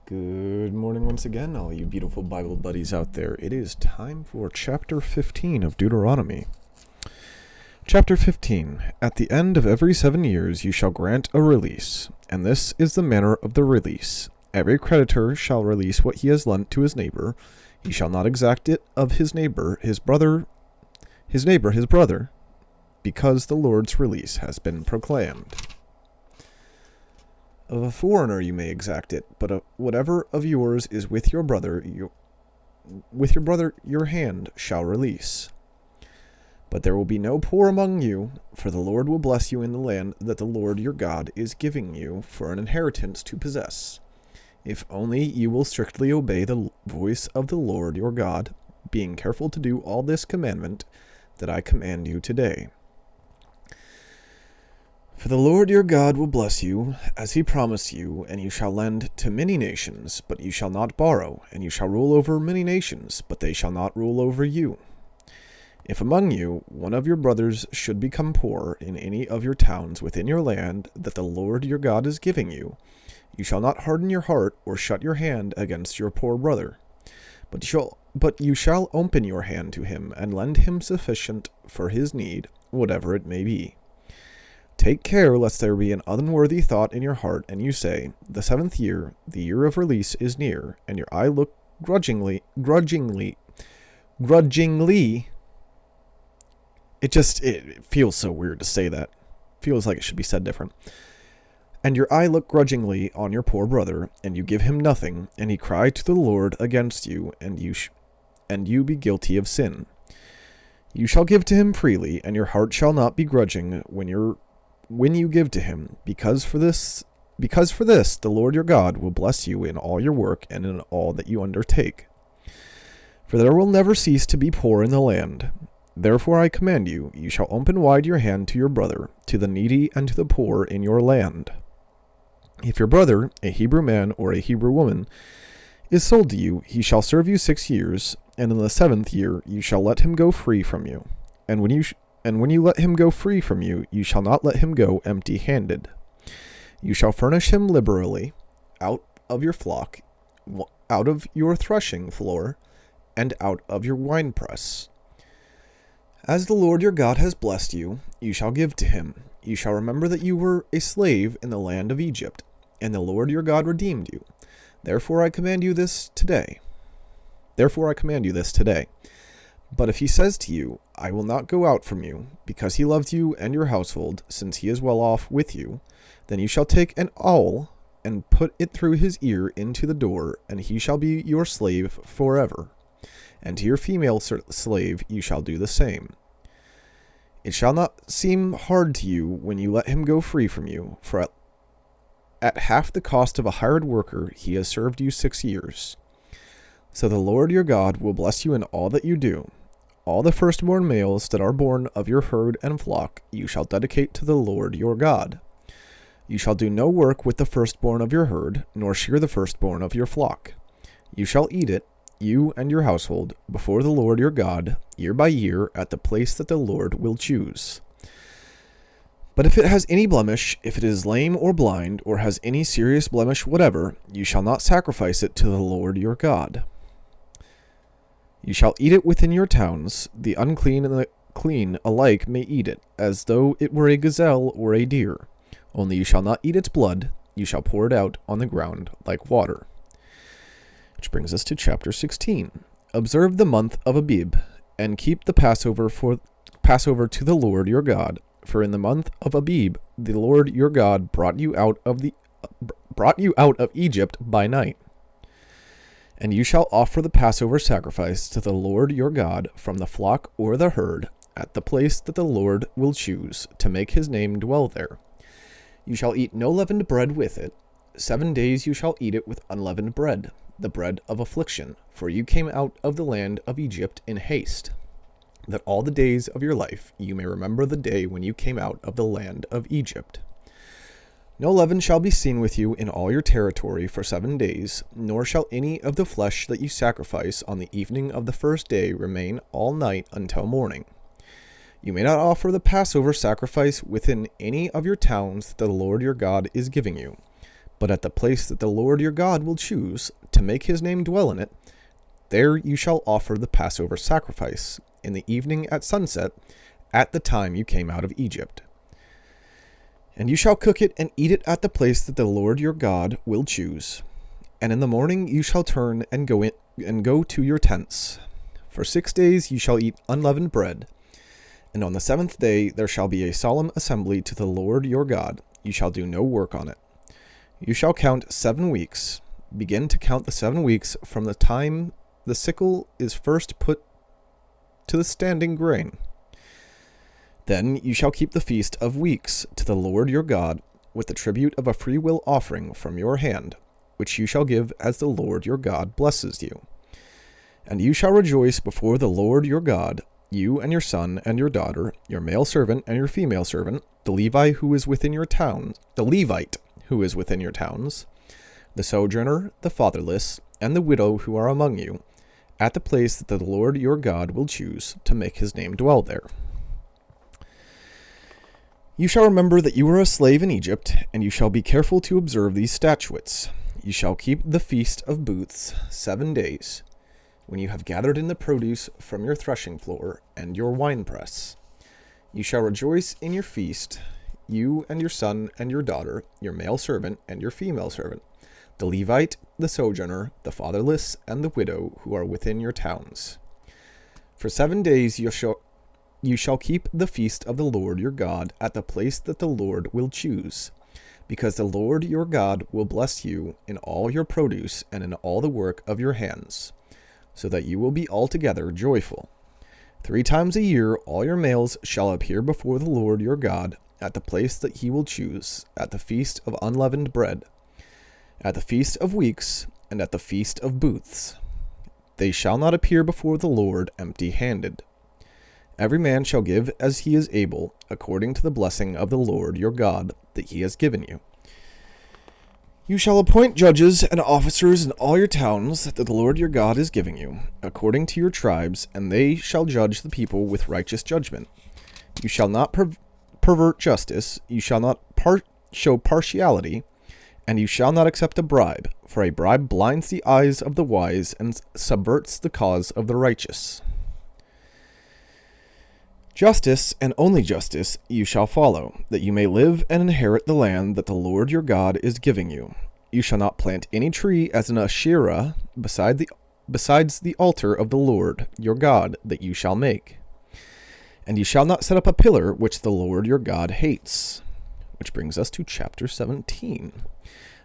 Good morning once again, all you beautiful Bible buddies out there. It is time for chapter 15 of Deuteronomy. Chapter 15. At the end of every 7 years you shall grant a release, and this is the manner of the release. Every creditor shall release what he has lent to his neighbor. He shall not exact it of his neighbor, his brother, because the Lord's release has been proclaimed. Of a foreigner you may exact it, but whatever of yours is with your brother, your hand shall release. But there will be no poor among you, for the Lord will bless you in the land that the Lord your God is giving you for an inheritance to possess, if only you will strictly obey the voice of the Lord your God, being careful to do all this commandment that I command you today. For the Lord your God will bless you, as he promised you, and you shall lend to many nations, but you shall not borrow, and you shall rule over many nations, but they shall not rule over you. If among you one of your brothers should become poor in any of your towns within your land that the Lord your God is giving you, you shall not harden your heart or shut your hand against your poor brother, but you shall open your hand to him and lend him sufficient for his need, whatever it may be. Take care lest there be an unworthy thought in your heart, and you say, the 7th year, the year of release, is near, and your eye look grudgingly. It feels so weird to say that. Feels like it should be said different. And your eye look grudgingly on your poor brother, and you give him nothing, and he cry to the Lord against you, and you be guilty of sin. You shall give to him freely, and your heart shall not be grudging when you give to him, because for this the Lord your God will bless you in all your work and in all that you undertake. For there will never cease to be poor in the land. Therefore I command you, you shall open wide your hand to your brother, to the needy and to the poor in your land. If your brother, a Hebrew man or a Hebrew woman, is sold to you, he shall serve you 6 years, and in the 7th year you shall let him go free from you. And when you let him go free from you, you shall not let him go empty-handed. You shall furnish him liberally out of your flock, out of your threshing floor, and out of your winepress. As the Lord your God has blessed you, you shall give to him. You shall remember that you were a slave in the land of Egypt, and the Lord your God redeemed you. Therefore I command you this today. But if he says to you, I will not go out from you, because he loves you and your household, since he is well off with you, then you shall take an awl and put it through his ear into the door, and he shall be your slave forever. And to your female slave you shall do the same. It shall not seem hard to you when you let him go free from you, for at half the cost of a hired worker he has served you 6 years. So the Lord your God will bless you in all that you do. All the firstborn males that are born of your herd and flock you shall dedicate to the Lord your God. You shall do no work with the firstborn of your herd, nor shear the firstborn of your flock. You shall eat it, you and your household, before the Lord your God, year by year, at the place that the Lord will choose. But if it has any blemish, if it is lame or blind, or has any serious blemish whatever, you shall not sacrifice it to the Lord your God. You shall eat it within your towns. The unclean and the clean alike may eat it, as though it were a gazelle or a deer. Only you shall not eat its blood. You shall pour it out on the ground like water. Which brings us to chapter 16. Observe the month of Abib, and keep the Passover to the Lord your God. For in the month of Abib, the Lord your God brought you out of Egypt by night. And you shall offer the Passover sacrifice to the Lord your God from the flock or the herd, at the place that the Lord will choose, to make his name dwell there. You shall eat no leavened bread with it. 7 days you shall eat it with unleavened bread, the bread of affliction, for you came out of the land of Egypt in haste, that all the days of your life you may remember the day when you came out of the land of Egypt. No leaven shall be seen with you in all your territory for 7 days, nor shall any of the flesh that you sacrifice on the evening of the first day remain all night until morning. You may not offer the Passover sacrifice within any of your towns that the Lord your God is giving you, But at the place that the Lord your God will choose to make his name dwell in it, there you shall offer the Passover sacrifice in the evening at sunset, at the time you came out of Egypt. And you shall cook it and eat it at the place that the Lord your God will choose. And in the morning you shall turn and go to your tents. For 6 days you shall eat unleavened bread. And on the 7th day there shall be a solemn assembly to the Lord your God. You shall do no work on it. You shall count 7 weeks. Begin to count the 7 weeks from the time the sickle is first put to the standing grain. Then you shall keep the feast of weeks to the Lord your God, with the tribute of a freewill offering from your hand, which you shall give as the Lord your God blesses you. And you shall rejoice before the Lord your God, you and your son and your daughter, your male servant and your female servant, the Levite who is within your towns, the sojourner, the fatherless, and the widow who are among you, at the place that the Lord your God will choose to make his name dwell there. You shall remember that you were a slave in Egypt, and you shall be careful to observe these statutes. You shall keep the Feast of Booths 7 days, when you have gathered in the produce from your threshing floor and your winepress. You shall rejoice in your feast, you and your son and your daughter, your male servant and your female servant, the Levite, the sojourner, the fatherless, and the widow who are within your towns. For 7 days you shall keep the feast of the Lord your God at the place that the Lord will choose, because the Lord your God will bless you in all your produce and in all the work of your hands, so that you will be altogether joyful. 3 times a year all your males shall appear before the Lord your God at the place that he will choose, at the feast of unleavened bread, at the feast of weeks, and at the feast of booths. They shall not appear before the Lord empty-handed. Every man shall give as he is able, according to the blessing of the Lord your God that he has given you. You shall appoint judges and officers in all your towns that the Lord your God is giving you, according to your tribes, and they shall judge the people with righteous judgment. You shall not pervert justice, you shall not show partiality, and you shall not accept a bribe, for a bribe blinds the eyes of the wise and subverts the cause of the righteous. Justice, and only justice, you shall follow, that you may live and inherit the land that the Lord your God is giving you. You shall not plant any tree as an Asherah besides the altar of the Lord your God that you shall make. And you shall not set up a pillar which the Lord your God hates. Which brings us to chapter 17.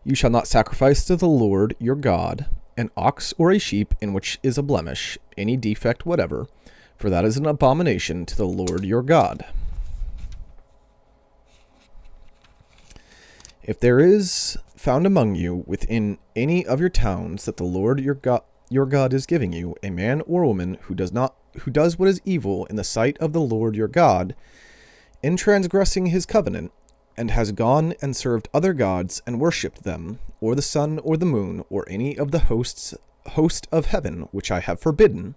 You shall not sacrifice to the Lord your God an ox or a sheep in which is a blemish, any defect whatever, for that is an abomination to the Lord your God. If there is found among you within any of your towns that the Lord your God is giving you, a man or woman who does what is evil in the sight of the Lord your God, in transgressing his covenant, and has gone and served other gods and worshipped them, or the sun or the moon, or any of the host of heaven, which I have forbidden,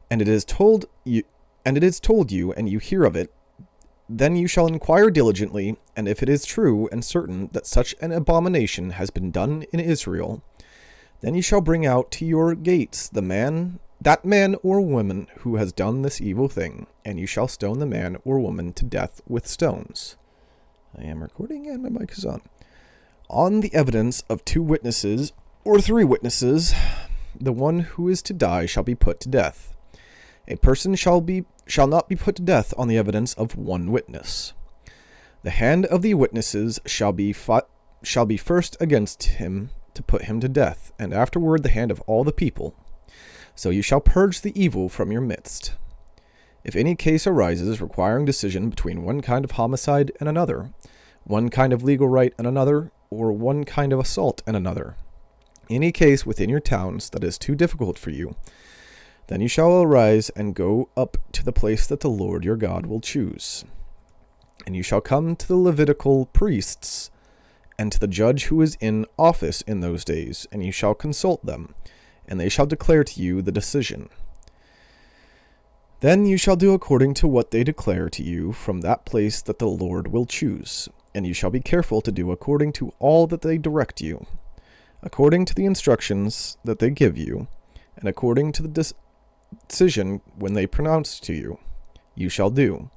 and it is told you, and you hear of it, then you shall inquire diligently, and if it is true and certain that such an abomination has been done in Israel, then you shall bring out to your gates that man or woman who has done this evil thing, and you shall stone the man or woman to death with stones. I am recording and my mic is on the evidence of 2 witnesses or 3 witnesses, the one who is to die shall be put to death. A person shall not be put to death on the evidence of 1 witness. The hand of the witnesses shall be first against him to put him to death, and afterward the hand of all the people. So you shall purge the evil from your midst. If any case arises requiring decision between one kind of homicide and another, one kind of legal right and another, or one kind of assault and another, any case within your towns that is too difficult for you, then you shall arise and go up to the place that the Lord your God will choose. And you shall come to the Levitical priests and to the judge who is in office in those days, and you shall consult them, and they shall declare to you the decision. Then you shall do according to what they declare to you from that place that the Lord will choose. and you shall be careful to do according to all that they direct you, according to the instructions that they give you, and according to the decision when they pronounce to you, you shall do.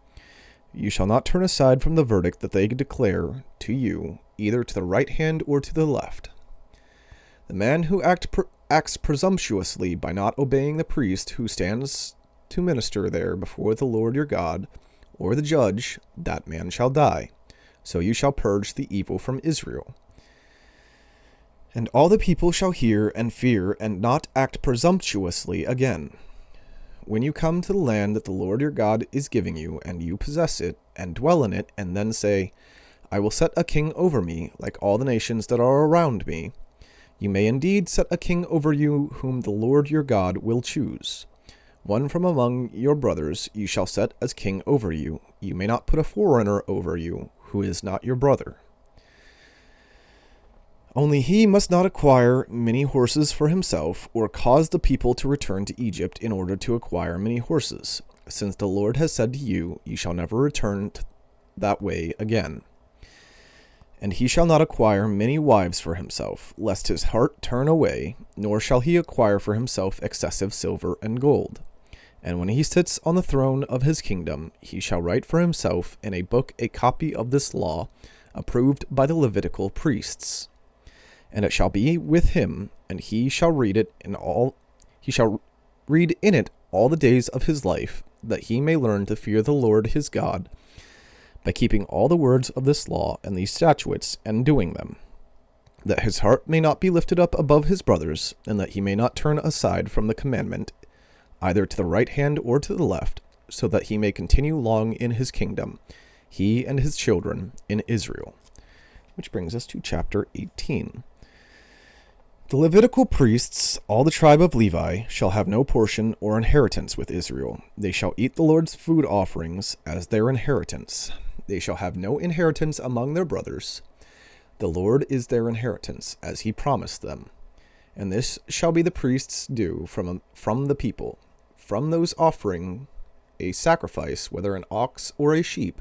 You shall not turn aside from the verdict that they declare to you, either to the right hand or to the left. The man who acts presumptuously by not obeying the priest who stands to minister there before the Lord your God, or the judge, that man shall die. So you shall purge the evil from Israel. And all the people shall hear and fear, and not act presumptuously again. When you come to the land that the Lord your God is giving you, and you possess it, and dwell in it, and then say, I will set a king over me, like all the nations that are around me, you may indeed set a king over you, whom the Lord your God will choose. One from among your brothers you shall set as king over you. You may not put a foreigner over you, who is not your brother. Only he must not acquire many horses for himself, or cause the people to return to Egypt in order to acquire many horses, since the Lord has said to you, you shall never return that way again. And he shall not acquire many wives for himself, lest his heart turn away, nor shall he acquire for himself excessive silver and gold. And when he sits on the throne of his kingdom, he shall write for himself in a book a copy of this law, approved by the Levitical priests. And it shall be with him, and he shall read in it all the days of his life, that he may learn to fear the Lord his God, by keeping all the words of this law and these statutes, and doing them, that his heart may not be lifted up above his brothers, and that he may not turn aside from the commandment, either to the right hand or to the left, so that he may continue long in his kingdom, he and his children in Israel. Which brings us to chapter 18. The Levitical priests, all the tribe of Levi, shall have no portion or inheritance with Israel. They shall eat the Lord's food offerings as their inheritance. They shall have no inheritance among their brothers. The Lord is their inheritance, as he promised them. And this shall be the priest's due from the people. From those offering a sacrifice, whether an ox or a sheep,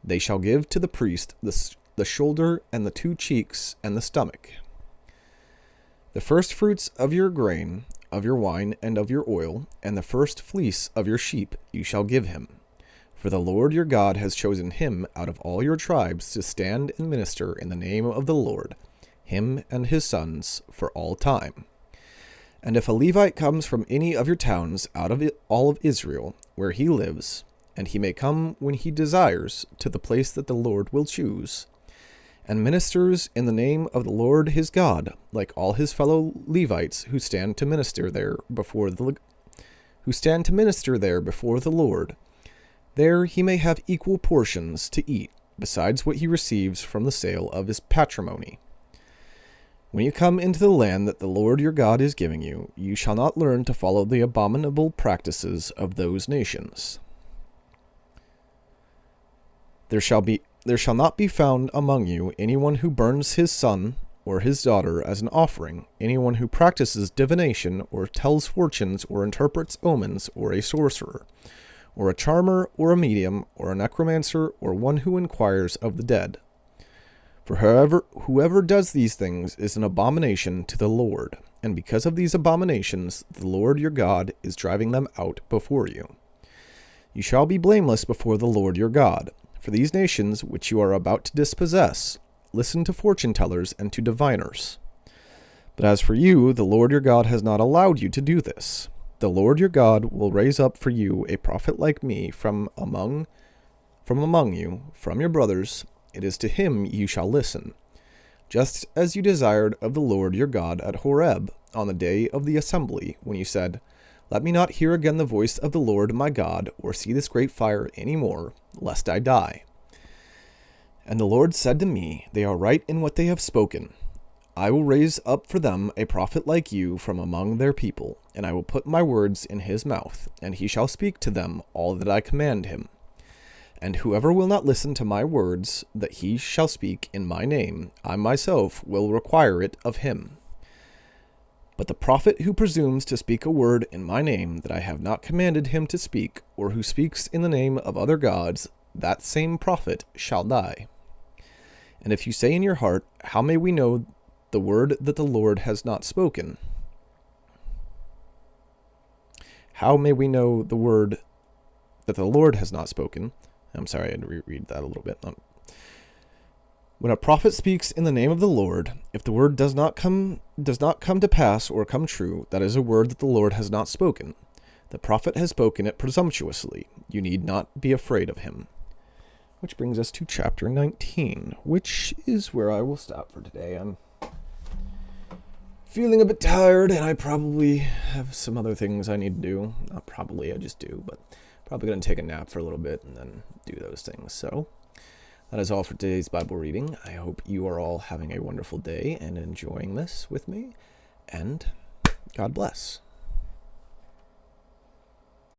they shall give to the priest the shoulder and the 2 cheeks and the stomach. The first fruits of your grain, of your wine, and of your oil, and the first fleece of your sheep you shall give him. For the Lord your God has chosen him out of all your tribes to stand and minister in the name of the Lord, him and his sons, for all time. And if a Levite comes from any of your towns out of all of Israel, where he lives, and he may come when he desires to the place that the Lord will choose, and ministers in the name of the Lord his God, like all his fellow Levites who stand to minister there before the Lord, there he may have equal portions to eat, besides what he receives from the sale of his patrimony. When you come into the land that the Lord your God is giving you, you shall not learn to follow the abominable practices of those nations. There shall not be found among you anyone who burns his son or his daughter as an offering, anyone who practices divination, or tells fortunes, or interprets omens, or a sorcerer, or a charmer, or a medium, or a necromancer, or one who inquires of the dead. For whoever does these things is an abomination to the Lord, and because of these abominations the Lord your God is driving them out before you. You shall be blameless before the Lord your God. For these nations which you are about to dispossess, listen to fortune tellers and to diviners. But as for you, the Lord your God has not allowed you to do this. The Lord your God will raise up for you a prophet like me from among you, from your brothers. It is to him you shall listen, just as you desired of the Lord your God at Horeb on the day of the assembly, when you said, Let me not hear again the voice of the Lord my God, or see this great fire any more, lest I die. And the Lord said to me, They are right in what they have spoken. I will raise up for them a prophet like you from among their people, and I will put my words in his mouth, and he shall speak to them all that I command him. And whoever will not listen to my words that he shall speak in my name, I myself will require it of him. But the prophet who presumes to speak a word in my name that I have not commanded him to speak, or who speaks in the name of other gods, that same prophet shall die. And if you say in your heart, how may we know the word that the Lord has not spoken? How may we know the word that the Lord has not spoken? I'm sorry, I had to reread that a little bit. When a prophet speaks in the name of the Lord, if the word does not come to pass or come true, that is a word that the Lord has not spoken. The prophet has spoken it presumptuously. You need not be afraid of him. Which brings us to chapter 19, which is where I will stop for today. I'm feeling a bit tired, and I probably have some other things I need to do. Not probably, I just do, but probably going to take a nap for a little bit and then do those things. So that is all for today's Bible reading. I hope you are all having a wonderful day and enjoying this with me, and God bless.